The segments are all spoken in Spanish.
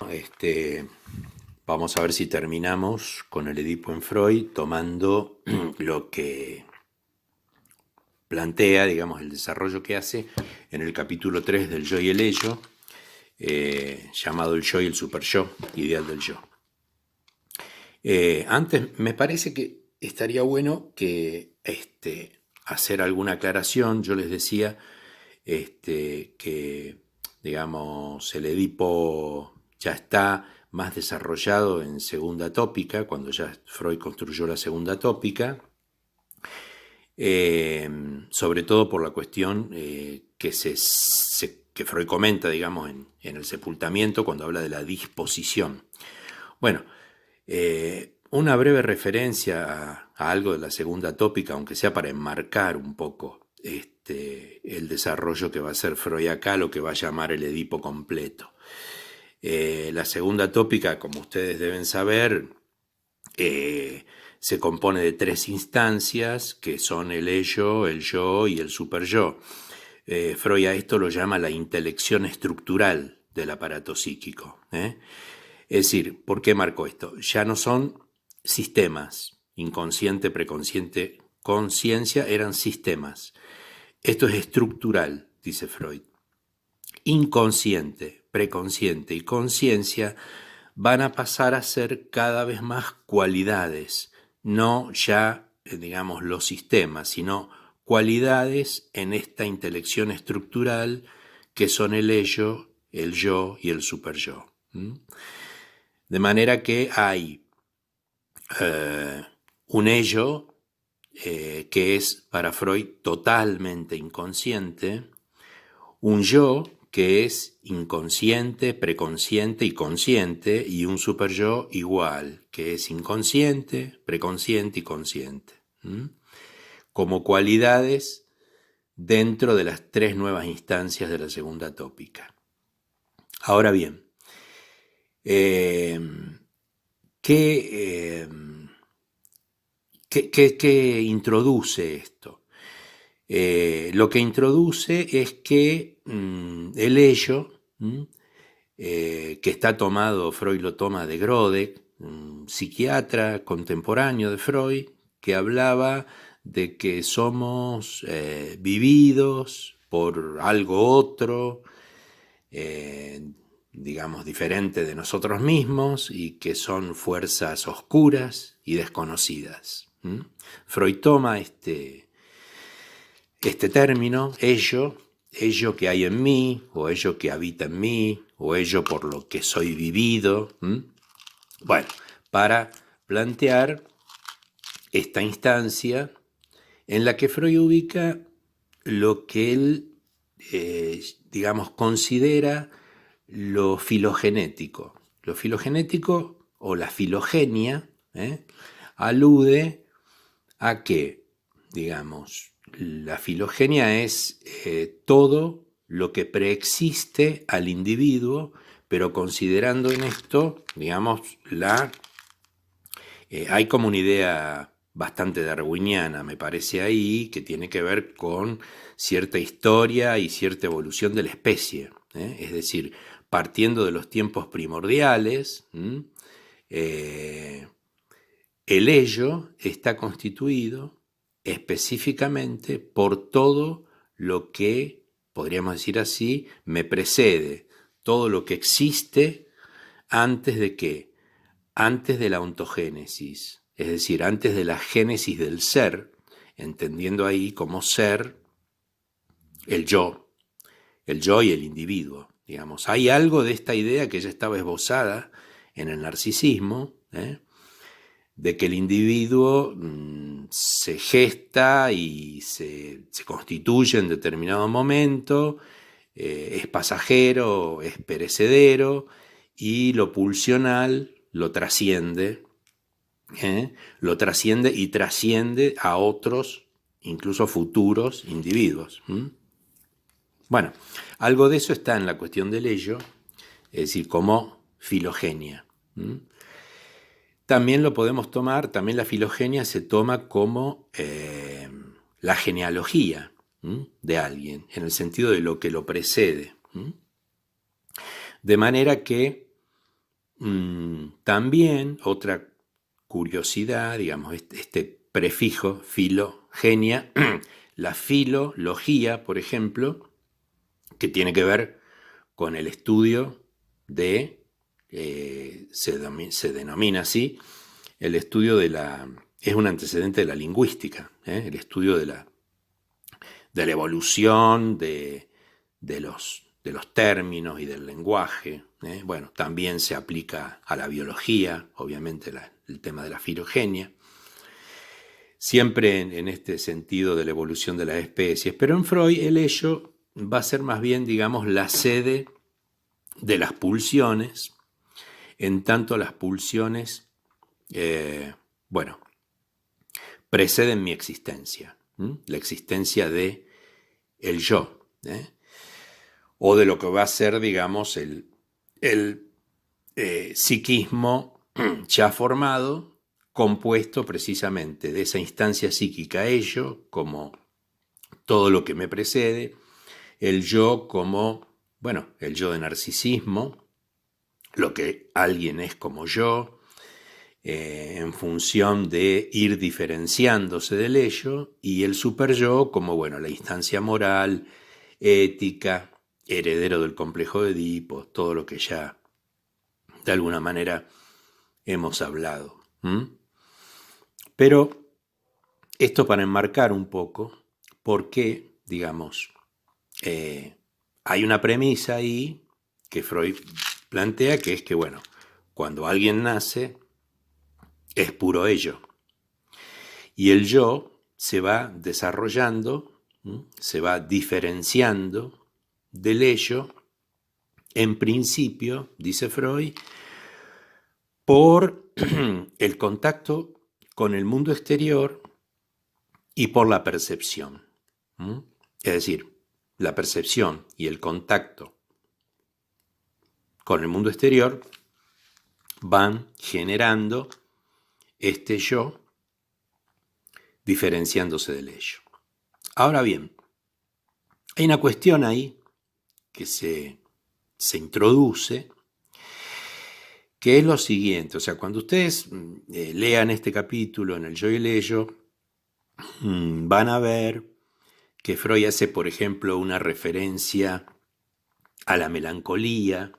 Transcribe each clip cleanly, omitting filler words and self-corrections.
Este, vamos a ver si terminamos con el Edipo en Freud tomando lo que plantea, digamos, el desarrollo que hace en el capítulo 3 del yo y el ello, llamado el yo y el superyo, ideal del yo. Antes, me parece que estaría bueno que hacer alguna aclaración. Yo les decía que, digamos, el Edipo ya está más desarrollado en segunda tópica, cuando ya Freud construyó la segunda tópica, sobre todo por la cuestión que Freud comenta, digamos, en el sepultamiento, cuando habla de la disposición. Bueno, una breve referencia a algo de la segunda tópica, aunque sea para enmarcar un poco el desarrollo que va a hacer Freud acá, lo que va a llamar el Edipo completo. La segunda tópica, como ustedes deben saber, se compone de 3 instancias, que son el ello, el yo y el superyo. Freud a esto lo llama la intelección estructural del aparato psíquico. Es decir, ¿por qué marco esto? Ya no son sistemas, inconsciente, preconsciente, conciencia, eran sistemas. Esto es estructural, dice Freud. Inconsciente, preconsciente y conciencia van a pasar a ser cada vez más cualidades, no ya, digamos, los sistemas, sino cualidades en esta intelección estructural que son el ello, el yo y el superyo. De manera que hay un ello que es para Freud totalmente inconsciente, un yo que es inconsciente, preconsciente y consciente, y un superyo igual, que es inconsciente, preconsciente y consciente, como cualidades dentro de las 3 nuevas instancias de la segunda tópica. Ahora bien, ¿qué introduce esto? Lo que introduce es que el ello, que está tomado, Freud lo toma de Grodek, un psiquiatra contemporáneo de Freud, que hablaba de que somos vividos por algo otro, digamos, diferente de nosotros mismos, y que son fuerzas oscuras y desconocidas. Freud toma este término, ello que hay en mí, o ello que habita en mí, o ello por lo que soy vivido, bueno, para plantear esta instancia en la que Freud ubica lo que él, digamos, considera lo filogenético. Lo filogenético, o la filogenia, alude a que, digamos, la filogenia es todo lo que preexiste al individuo, pero considerando en esto, digamos, hay como una idea bastante darwiniana, me parece ahí, que tiene que ver con cierta historia y cierta evolución de la especie. Es decir, partiendo de los tiempos primordiales, el ello está constituido específicamente por todo lo que, podríamos decir así, me precede, todo lo que existe antes de qué, antes de la ontogénesis, es decir, antes de la génesis del ser, entendiendo ahí como ser el yo y el individuo, digamos. Hay algo de esta idea que ya estaba esbozada en el narcisismo, de que el individuo se gesta y se constituye en determinado momento, es pasajero, es perecedero, y lo pulsional lo trasciende y trasciende a otros, incluso futuros individuos. Bueno, algo de eso está en la cuestión del ello, es decir, como filogenia. También lo podemos tomar, también la filogenia se toma como la genealogía de alguien, en el sentido de lo que lo precede. De manera que También otra curiosidad, digamos, este prefijo filogenia, la filología, por ejemplo, que tiene que ver con el estudio de, se denomina así, el estudio de es un antecedente de la lingüística, el estudio de la evolución de los términos y del lenguaje. Bueno, también se aplica a la biología, obviamente el tema de la filogenia, siempre en este sentido de la evolución de las especies. Pero en Freud el ello va a ser más bien, digamos, la sede de las pulsiones, en tanto las pulsiones, bueno, preceden mi existencia, la existencia de el yo, o de lo que va a ser, digamos, el psiquismo ya formado, compuesto precisamente de esa instancia psíquica ello, como todo lo que me precede, el yo como, bueno, el yo de narcisismo, lo que alguien es como yo, en función de ir diferenciándose del ello, y el superyo como, bueno, la instancia moral, ética, heredero del complejo de Edipo, todo lo que ya de alguna manera hemos hablado. Pero esto para enmarcar un poco por qué, digamos, hay una premisa ahí que Freud plantea, que es que, bueno, cuando alguien nace, es puro ello. Y el yo se va desarrollando, se va diferenciando del ello, en principio, dice Freud, por el contacto con el mundo exterior y por la percepción. Es decir, la percepción y el contacto con el mundo exterior van generando este yo diferenciándose del ello. Ahora bien, hay una cuestión ahí que se introduce, que es lo siguiente. O sea, cuando ustedes lean este capítulo en el yo y el ello, van a ver que Freud hace, por ejemplo, una referencia a la melancolía,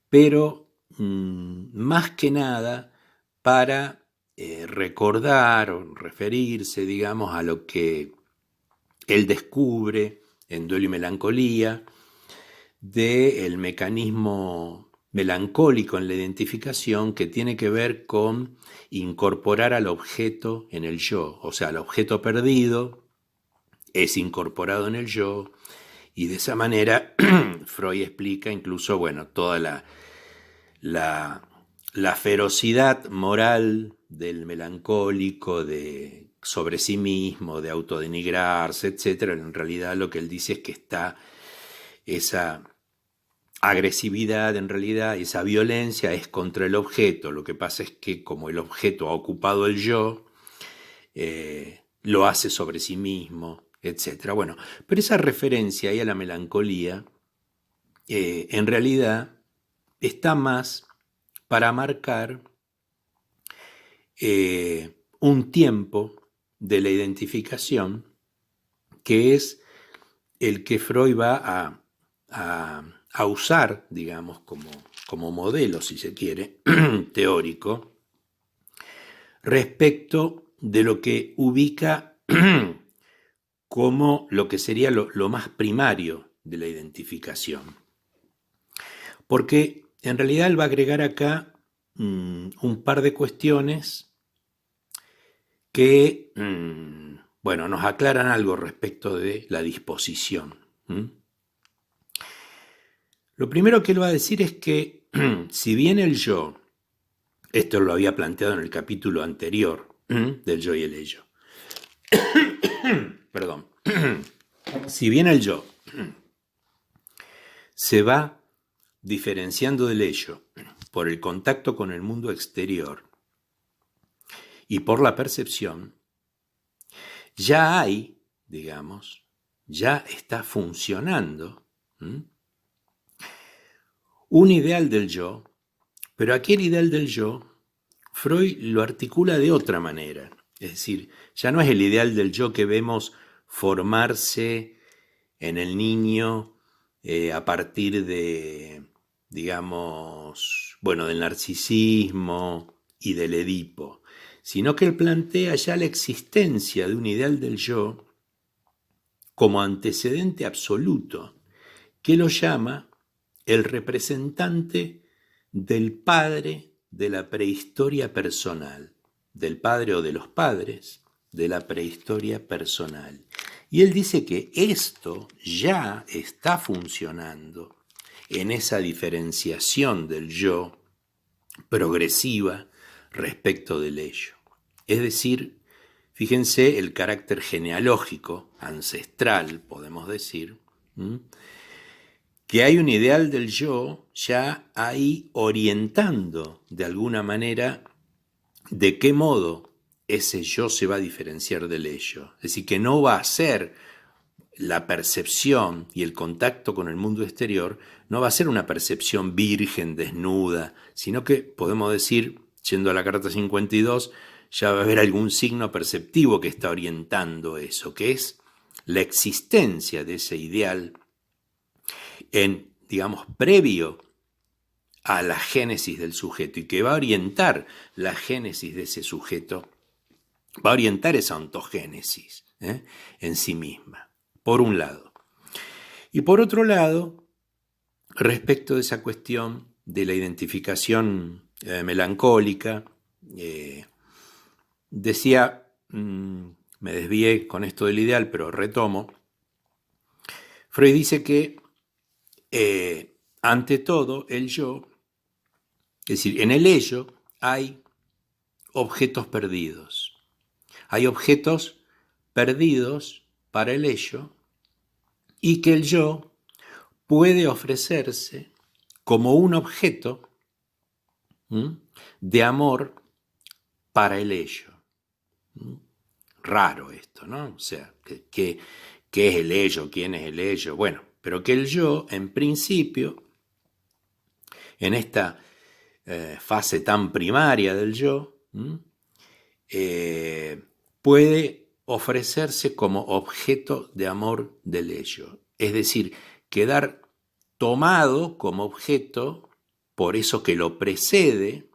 pero más que nada para recordar o referirse, digamos, a lo que él descubre en Duelo y Melancolía, del mecanismo melancólico en la identificación que tiene que ver con incorporar al objeto en el yo, o sea, el objeto perdido es incorporado en el yo, y de esa manera Freud explica incluso, bueno, toda la ferocidad moral del melancólico, de sobre sí mismo, de autodenigrarse, etc. En realidad lo que él dice es que está esa agresividad, en realidad, esa violencia es contra el objeto. Lo que pasa es que como el objeto ha ocupado el yo, lo hace sobre sí mismo, etc. Bueno, pero esa referencia ahí a la melancolía, en realidad, está más para marcar un tiempo de la identificación que es el que Freud va a usar, digamos, como modelo, si se quiere, teórico, respecto de lo que ubica como lo que sería lo más primario de la identificación. Porque en realidad él va a agregar acá un par de cuestiones que, bueno, nos aclaran algo respecto de la disposición. Lo primero que él va a decir es que si bien el yo, esto lo había planteado en el capítulo anterior del yo y el ello, perdón, si bien el yo se va diferenciando del ello por el contacto con el mundo exterior y por la percepción, ya hay, digamos, ya está funcionando un ideal del yo, Pero aquí el ideal del yo, Freud lo articula de otra manera. Es decir, ya no es el ideal del yo que vemos formarse en el niño a partir de, digamos, bueno, del narcisismo y del Edipo, sino que él plantea ya la existencia de un ideal del yo como antecedente absoluto, que lo llama el representante del padre de la prehistoria personal, del padre o de los padres de la prehistoria personal. Y él dice que esto ya está funcionando en esa diferenciación del yo progresiva respecto del ello. Es decir, fíjense el carácter genealógico, ancestral, podemos decir, que hay un ideal del yo ya ahí orientando de alguna manera de qué modo ese yo se va a diferenciar del ello. Es decir, que no va a ser la percepción y el contacto con el mundo exterior, no va a ser una percepción virgen, desnuda, sino que podemos decir, yendo a la carta 52, ya va a haber algún signo perceptivo que está orientando eso, que es la existencia de ese ideal en, digamos, previo a la génesis del sujeto y que va a orientar la génesis de ese sujeto, va a orientar esa ontogénesis en sí misma, por un lado. Y por otro lado, respecto de esa cuestión de la identificación melancólica, decía, me desvié con esto del ideal, pero retomo, Freud dice que ante todo el yo, es decir, en el ello hay objetos perdidos. Hay objetos perdidos para el ello y que el yo puede ofrecerse como un objeto de amor para el ello. Raro esto, ¿no? O sea, ¿qué es el ello? ¿Quién es el ello? Bueno, pero que el yo, en principio, en esta fase tan primaria del yo, puede ofrecerse como objeto de amor del ello. Es decir, quedar tomado como objeto por eso que lo precede,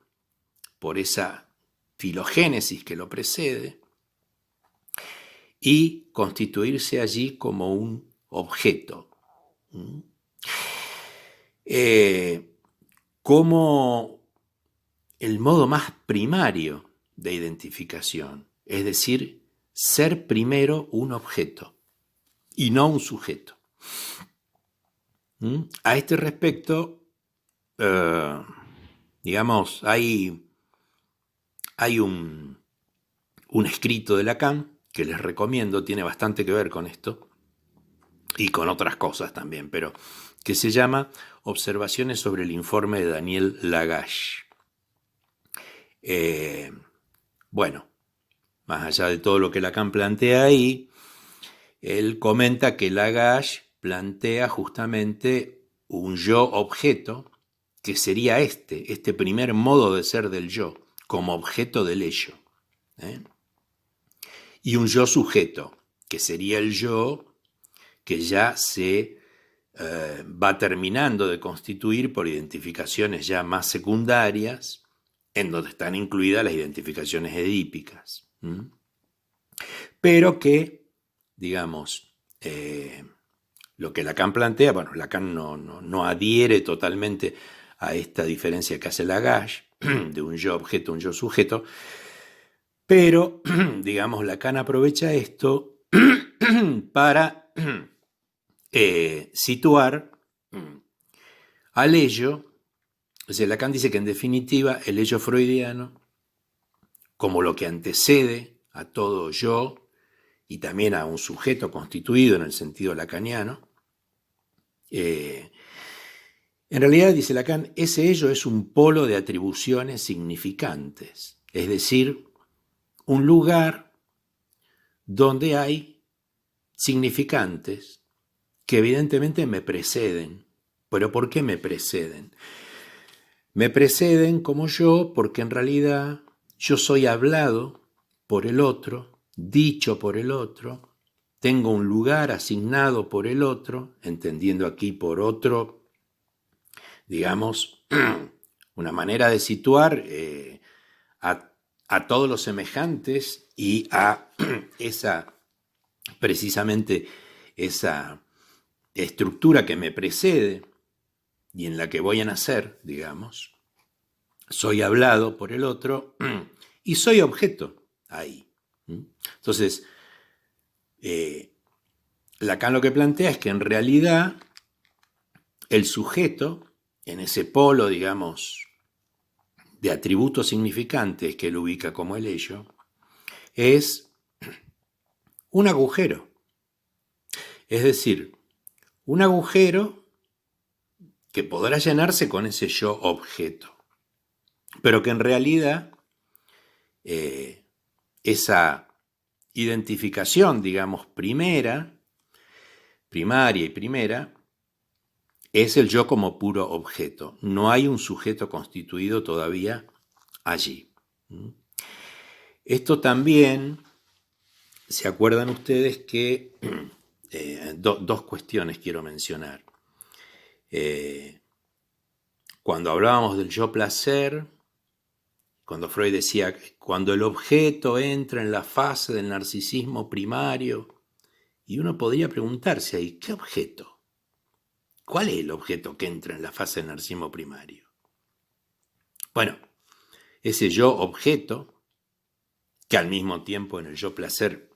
por esa filogénesis que lo precede, y constituirse allí como un objeto. Como el modo más primario de identificación, es decir, ser primero un objeto y no un sujeto. A este respecto, digamos, hay un escrito de Lacan que les recomiendo, tiene bastante que ver con esto y con otras cosas también, pero que se llama Observaciones sobre el informe de Daniel Lagache. Bueno, más allá de todo lo que Lacan plantea ahí, él comenta que Lagache plantea justamente un yo objeto, que sería este primer modo de ser del yo, como objeto del ello. Y un yo sujeto, que sería el yo que ya se va terminando de constituir por identificaciones ya más secundarias, en donde están incluidas las identificaciones edípicas. Pero que, digamos, lo que Lacan plantea, bueno, Lacan no adhiere totalmente a esta diferencia que hace Lagache, de un yo objeto, un yo sujeto, pero, digamos, Lacan aprovecha esto para situar al ello. O sea, Lacan dice que en definitiva el ello freudiano, como lo que antecede a todo yo y también a un sujeto constituido en el sentido lacaniano, en realidad, dice Lacan, ese ello es un polo de atribuciones significantes, es decir, un lugar donde hay significantes que evidentemente me preceden. ¿Pero por qué me preceden? Me preceden como yo porque en realidad yo soy hablado por el otro, dicho por el otro, tengo un lugar asignado por el otro, entendiendo aquí por otro, digamos, una manera de situar a, a todos los semejantes y a esa, precisamente esa estructura que me precede y en la que voy a nacer, digamos. Soy hablado por el otro y soy objeto ahí. Entonces, Lacan lo que plantea es que en realidad el sujeto, en ese polo, digamos, de atributos significantes que él ubica como el ello, es un agujero. Es decir, un agujero que podrá llenarse con ese yo objeto, pero que en realidad esa identificación, digamos, primaria y primera, es el yo como puro objeto. No hay un sujeto constituido todavía allí. Esto también, ¿se acuerdan ustedes que dos cuestiones quiero mencionar? Cuando hablábamos del yo placer, cuando Freud decía que cuando el objeto entra en la fase del narcisismo primario, y uno podría preguntarse ahí, ¿qué objeto? ¿Cuál es el objeto que entra en la fase del narcisismo primario? Bueno, ese yo objeto, que al mismo tiempo en el yo placer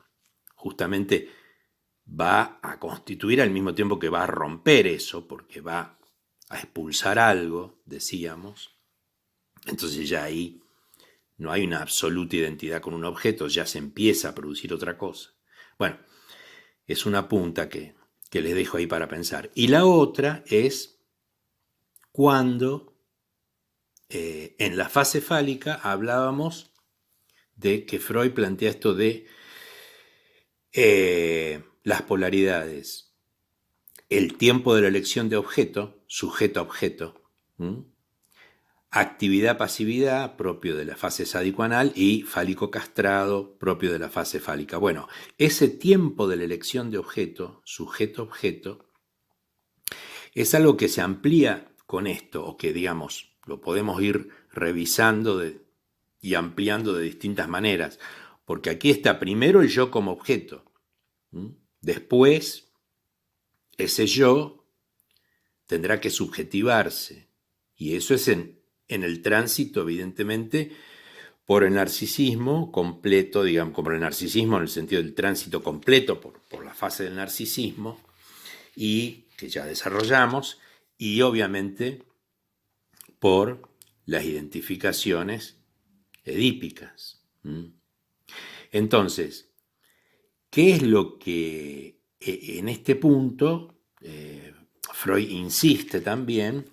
justamente va a constituir al mismo tiempo que va a romper eso, porque va a expulsar algo, decíamos. Entonces ya ahí no hay una absoluta identidad con un objeto, ya se empieza a producir otra cosa. Bueno, es una punta que les dejo ahí para pensar. Y la otra es cuando en la fase fálica hablábamos de que Freud plantea esto de las polaridades. El tiempo de la elección de objeto, sujeto-objeto, actividad-pasividad, propio de la fase sádico-anal, y fálico-castrado, propio de la fase fálica. Bueno, ese tiempo de la elección de objeto, sujeto-objeto, es algo que se amplía con esto, o que, digamos, lo podemos ir revisando y ampliando de distintas maneras, porque aquí está primero el yo como objeto, después ese yo tendrá que subjetivarse, y eso es en el tránsito, evidentemente, por el narcisismo completo, digamos, por el narcisismo en el sentido del tránsito completo, por la fase del narcisismo, y que ya desarrollamos, y obviamente por las identificaciones edípicas. Entonces, ¿qué es lo que en este punto Freud insiste también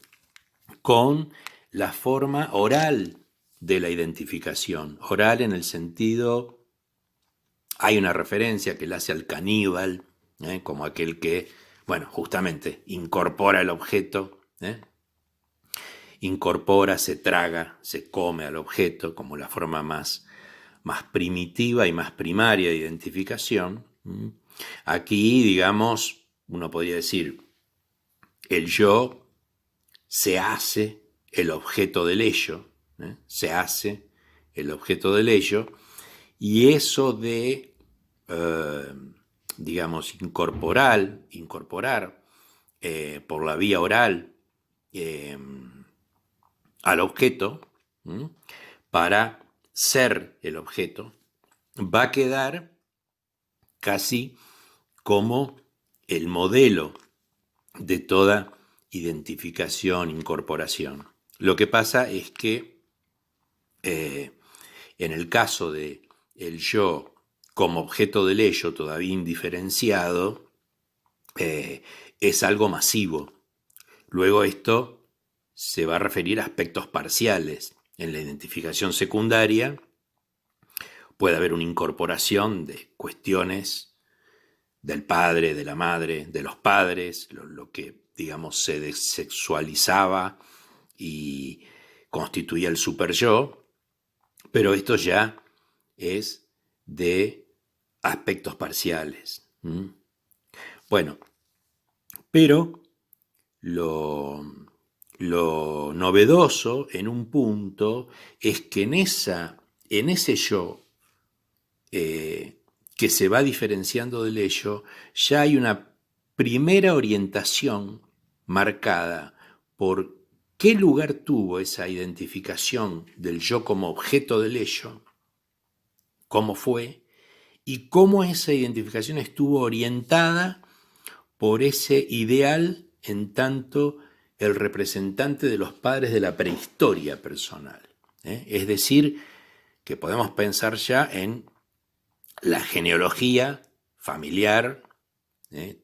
con la forma oral de la identificación? Oral en el sentido, hay una referencia que le hace al caníbal, como aquel que, bueno, justamente incorpora el objeto, incorpora, se traga, se come al objeto como la forma más primitiva y más primaria de identificación. Aquí, digamos, uno podría decir, el yo se hace el objeto del ello, se hace el objeto del ello, y eso de, digamos, incorporar por la vía oral al objeto, para ser el objeto, va a quedar casi como el modelo de toda identificación, incorporación. Lo que pasa es que en el caso de el yo como objeto del ello todavía indiferenciado, es algo masivo. Luego esto se va a referir a aspectos parciales. En la identificación secundaria puede haber una incorporación de cuestiones del padre, de la madre, de los padres, lo que, digamos, se desexualizaba y constituía el superyo, pero esto ya es de aspectos parciales. Bueno, pero lo novedoso en un punto es que en ese yo que se va diferenciando del ello, ya hay una primera orientación marcada por qué lugar tuvo esa identificación del yo como objeto del ello, cómo fue, y cómo esa identificación estuvo orientada por ese ideal en tanto el representante de los padres de la prehistoria personal. Es decir, que podemos pensar ya en la genealogía familiar,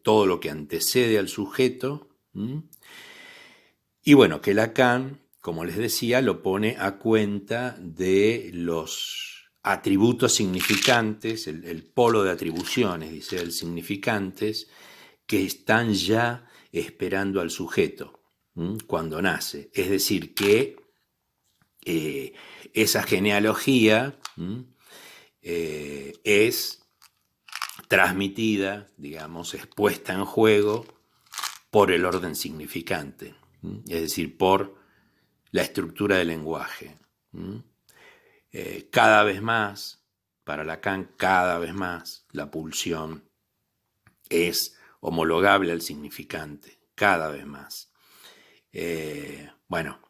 todo lo que antecede al sujeto, y bueno, que Lacan, como les decía, lo pone a cuenta de los atributos significantes, el polo de atribuciones, dice él, significantes, que están ya esperando al sujeto cuando nace. Es decir, que esa genealogía es transmitida, digamos, expuesta en juego por el orden significante, es decir, por la estructura del lenguaje. Cada vez más, para Lacan, cada vez más, la pulsión es homologable al significante, cada vez más. Bueno,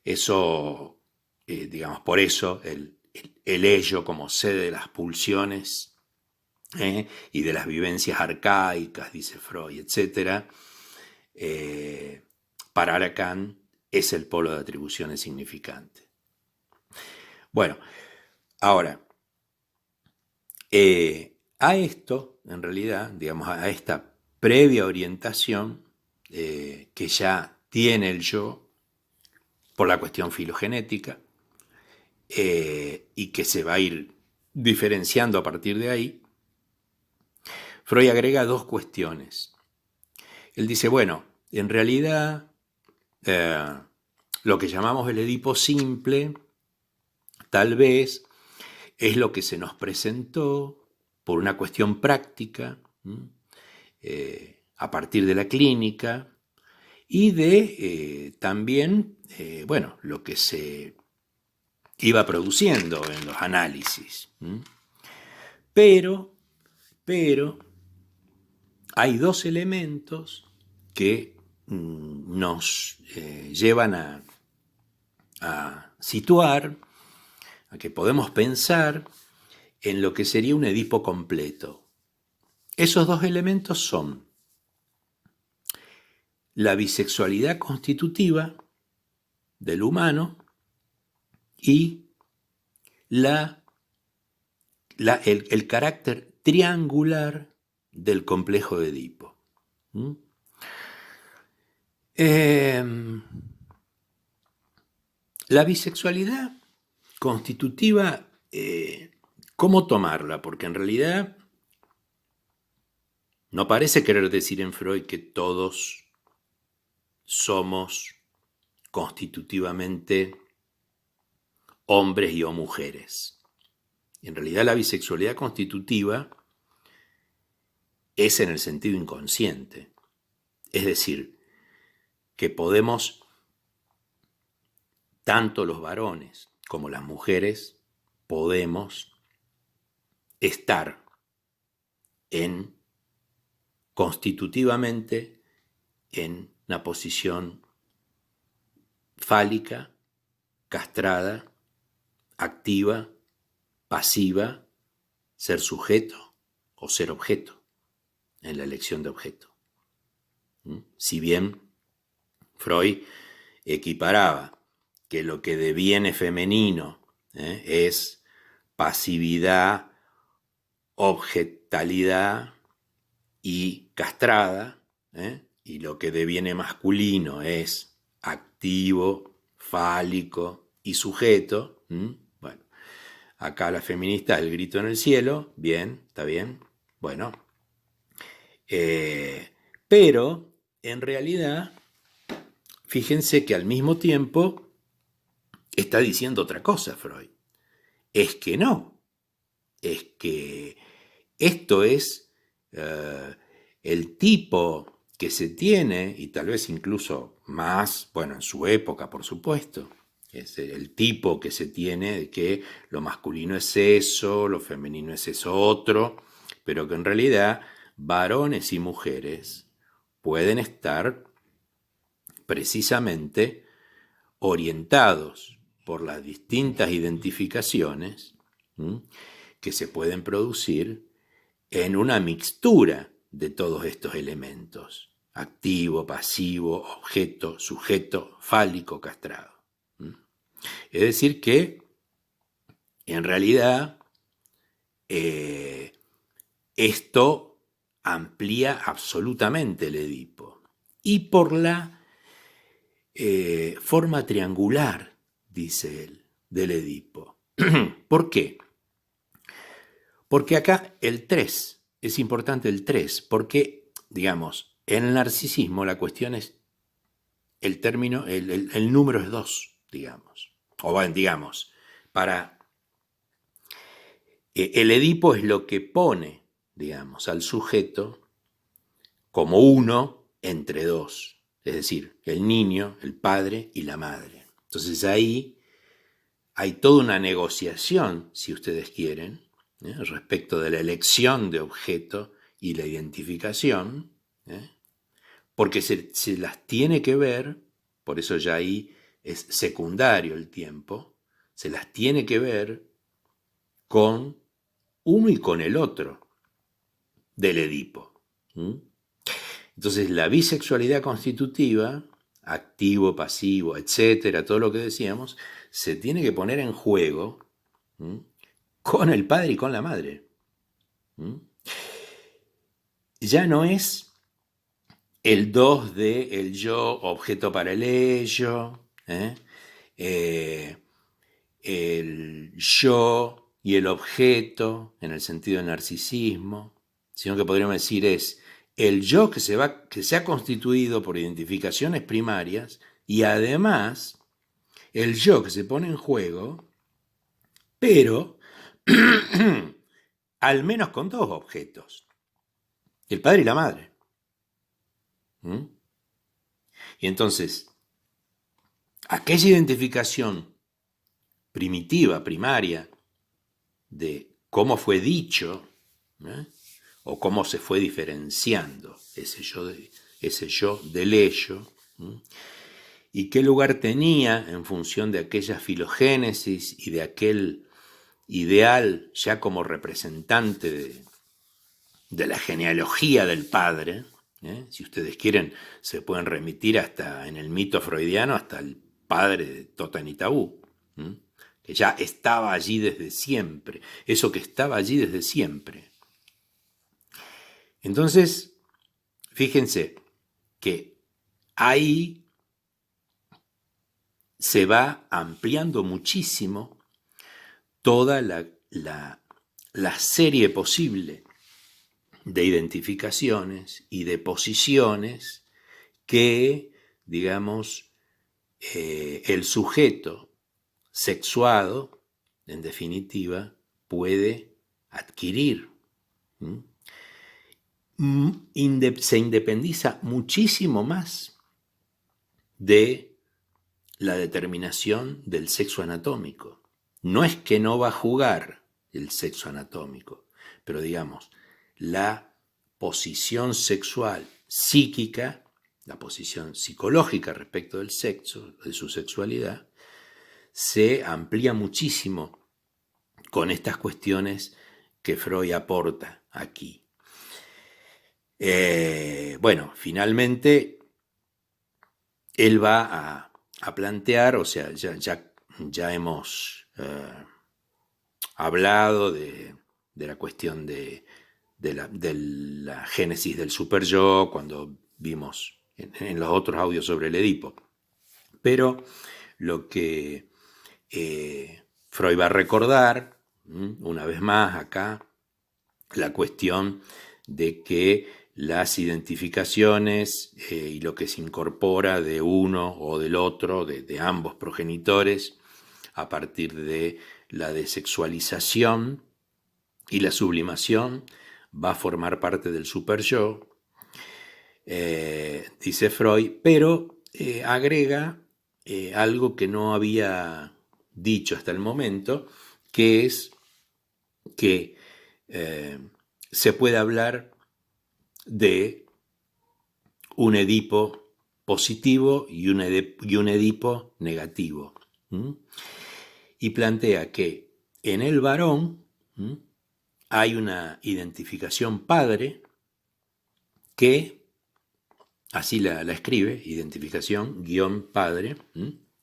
eso, digamos, por eso el ello como sede de las pulsiones y de las vivencias arcaicas, dice Freud, etc., para Lacan es el polo de atribuciones significante. Bueno, ahora, a esto, en realidad, digamos, a esta previa orientación que ya tiene el yo por la cuestión filogenética y que se va a ir diferenciando a partir de ahí, Freud agrega dos cuestiones. Él dice, bueno, en realidad lo que llamamos el Edipo simple tal vez es lo que se nos presentó por una cuestión práctica a partir de la clínica y de también, bueno, lo que se iba produciendo en los análisis. Pero hay dos elementos que nos llevan a situar, a que podemos pensar en lo que sería un Edipo completo. Esos dos elementos son la bisexualidad constitutiva del humano y el carácter triangular del complejo de Edipo. La bisexualidad constitutiva, ¿cómo tomarla? Porque en realidad no parece querer decir en Freud que todos somos constitutivamente hombres y o mujeres. En realidad la bisexualidad constitutiva es en el sentido inconsciente. Es decir, que podemos, tanto los varones como las mujeres, podemos estar constitutivamente en una posición fálica, castrada, activa, pasiva, ser sujeto o ser objeto en la elección de objeto. Si bien Freud equiparaba que lo que deviene femenino es pasividad, objetalidad y castrada, y lo que deviene masculino es activo, fálico y sujeto. Bueno, acá la feminista el grito en el cielo, bien, está bien, bueno, pero en realidad, fíjense que al mismo tiempo está diciendo otra cosa Freud. Es que no, es que esto es el tipo que se tiene, y tal vez incluso más, bueno, en su época, por supuesto, es el tipo que se tiene de que lo masculino es eso, lo femenino es eso otro, pero que en realidad varones y mujeres pueden estar precisamente orientados por las distintas identificaciones que se pueden producir en una mixtura de todos estos elementos: activo, pasivo, objeto, sujeto, fálico, castrado. Es decir que, en realidad, esto amplía absolutamente el Edipo. Y por la forma triangular, dice él, del Edipo. ¿Por qué? Porque acá el 3, es importante el 3, porque, digamos, en el narcisismo la cuestión es el término, el número es 2, digamos. O bueno, digamos, para el Edipo es lo que pone, digamos, al sujeto como uno entre dos, es decir, el niño, el padre y la madre. Entonces ahí hay toda una negociación, si ustedes quieren, respecto de la elección de objeto y la identificación, porque se las tiene que ver, por eso ya ahí es secundario el tiempo, se las tiene que ver con uno y con el otro del Edipo. Entonces la bisexualidad constitutiva, activo, pasivo, etcétera, todo lo que decíamos, se tiene que poner en juego con el padre y con la madre. Ya no es el 2 de el yo, objeto para el ello, el yo y el objeto en el sentido del narcisismo, sino que podríamos decir es el yo que se ha constituido por identificaciones primarias y además el yo que se pone en juego, pero al menos con dos objetos, el padre y la madre. Y entonces, aquella identificación primitiva, primaria, de cómo fue dicho, o cómo se fue diferenciando ese yo del ello, y qué lugar tenía en función de aquella filogénesis y de aquel ideal ya como representante de la genealogía del padre. Si ustedes quieren, se pueden remitir hasta en el mito freudiano, hasta el padre de Totan y Tabú, que ya estaba allí desde siempre, eso que estaba allí desde siempre. Entonces, fíjense que ahí se va ampliando muchísimo toda la serie posible de identificaciones y de posiciones que, digamos, el sujeto sexuado, en definitiva, puede adquirir. Se independiza muchísimo más de la determinación del sexo anatómico. No es que no va a jugar el sexo anatómico, pero digamos, la posición sexual psíquica, la posición psicológica respecto del sexo, de su sexualidad, se amplía muchísimo con estas cuestiones que Freud aporta aquí. Bueno, finalmente él va a plantear, o sea, ya hemos hablado de la cuestión de la génesis del superyo cuando vimos en los otros audios sobre el Edipo. Pero lo que Freud va a recordar, una vez más acá, la cuestión de que las identificaciones y lo que se incorpora de uno o del otro, de ambos progenitores, a partir de la desexualización y la sublimación, va a formar parte del superyo, dice Freud, pero agrega algo que no había dicho hasta el momento, que es que se puede hablar de un Edipo positivo y un Edipo negativo. Y plantea que en el varón hay una identificación padre que, así la escribe, identificación guión padre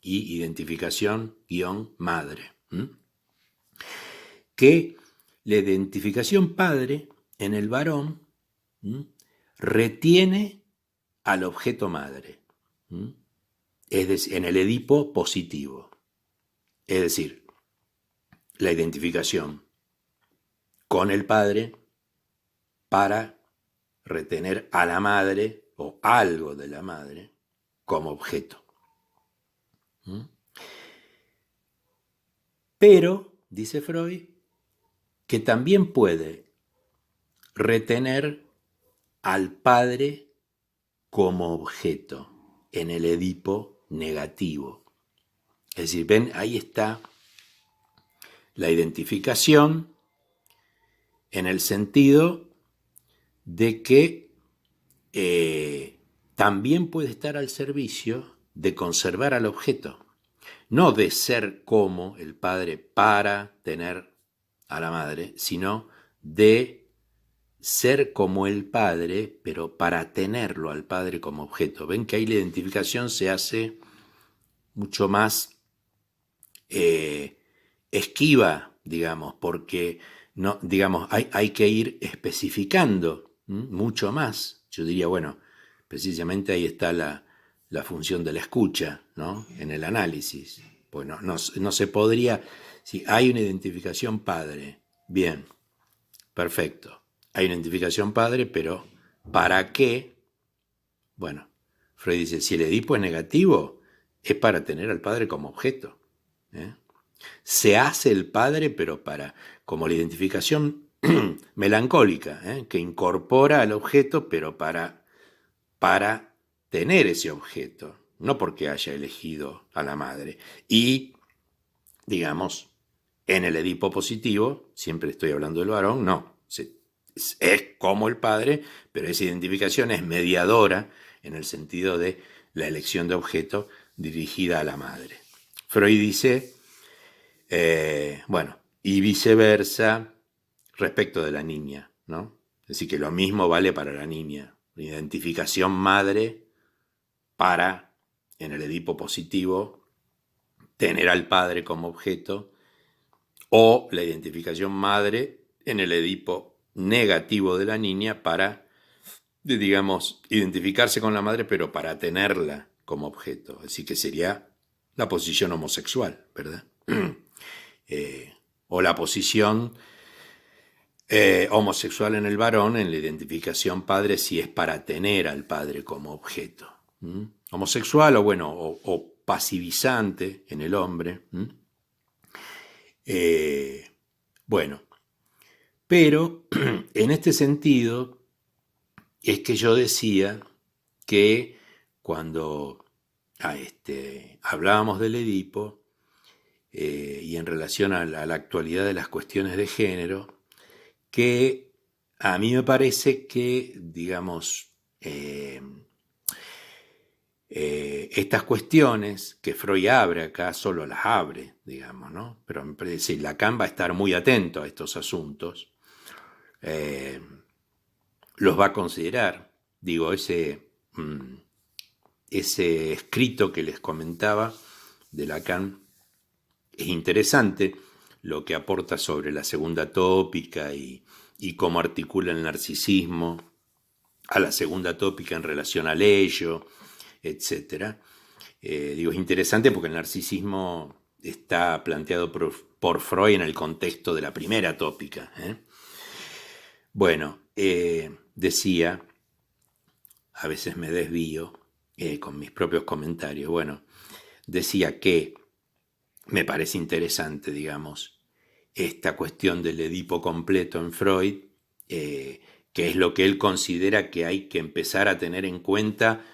y identificación guión madre. Que la identificación padre en el varón retiene al objeto madre, es decir, en el Edipo positivo. Es decir, la identificación con el padre para retener a la madre o algo de la madre como objeto. Pero, dice Freud, que también puede retener al padre como objeto en el Edipo negativo. Es decir, ven, ahí está la identificación en el sentido de que también puede estar al servicio de conservar al objeto, no de ser como el padre para tener a la madre, sino de ser como el padre, pero para tenerlo al padre como objeto. Ven que ahí la identificación se hace mucho más esquiva, digamos, porque no, digamos, hay que ir especificando mucho más. Yo diría, bueno, precisamente ahí está la función de la escucha, ¿no? En el análisis. Pues no se podría, si hay una identificación padre, bien, perfecto, hay una identificación padre, pero ¿para qué? Bueno, Freud dice, si el Edipo es negativo, es para tener al padre como objeto. Se hace el padre, pero como la identificación melancólica, que incorpora al objeto, pero para tener ese objeto, no porque haya elegido a la madre. Y, digamos, en el Edipo positivo, siempre estoy hablando del varón, no, es como el padre, pero esa identificación es mediadora en el sentido de la elección de objeto dirigida a la madre. Freud dice, bueno, y viceversa respecto de la niña, ¿no? Es decir, que lo mismo vale para la niña. La identificación madre para, en el Edipo positivo, tener al padre como objeto, o la identificación madre en el Edipo negativo de la niña para, digamos, identificarse con la madre, pero para tenerla como objeto. Así que sería la posición homosexual, ¿verdad? O la posición homosexual en el varón, en la identificación padre, si es para tener al padre como objeto. Homosexual o bueno, o pasivizante en el hombre. Bueno, pero en este sentido es que yo decía que cuando hablábamos del Edipo y en relación a la actualidad de las cuestiones de género, que a mí me parece que, digamos, estas cuestiones que Freud abre acá, solo las abre, digamos, ¿no? Pero me parece que Lacan va a estar muy atento a estos asuntos, los va a considerar. Digo, ese escrito que les comentaba de Lacan es interesante, lo que aporta sobre la segunda tópica y cómo articula el narcisismo a la segunda tópica en relación al ello, etc. Digo, es interesante porque el narcisismo está planteado por Freud en el contexto de la primera tópica. Bueno, decía, a veces me desvío con mis propios comentarios, bueno, decía que me parece interesante, digamos, esta cuestión del Edipo completo en Freud, eh, que es lo que él considera que hay que empezar a tener en cuenta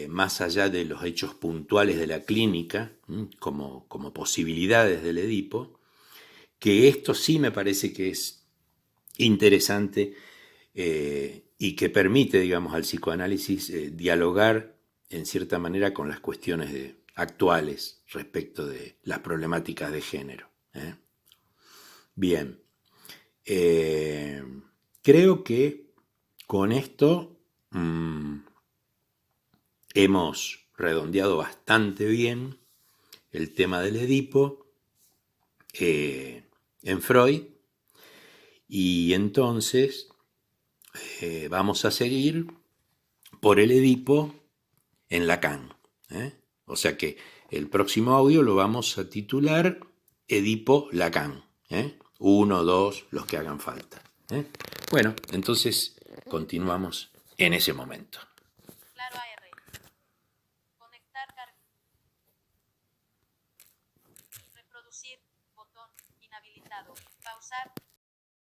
más allá de los hechos puntuales de la clínica, como posibilidades del Edipo, que esto sí me parece que es interesante y que permite, digamos, al psicoanálisis dialogar en cierta manera con las cuestiones actuales respecto de las problemáticas de género. Bien, eh, creo que con esto hemos redondeado bastante bien el tema del Edipo en Freud y entonces vamos a seguir por el Edipo en Lacan. O sea que el próximo audio lo vamos a titular Edipo Lacan. 1, 2, los que hagan falta. Bueno, entonces continuamos en ese momento. Claro AR. Conectar. Reproducir. Botón. Inhabilitado. Pausar.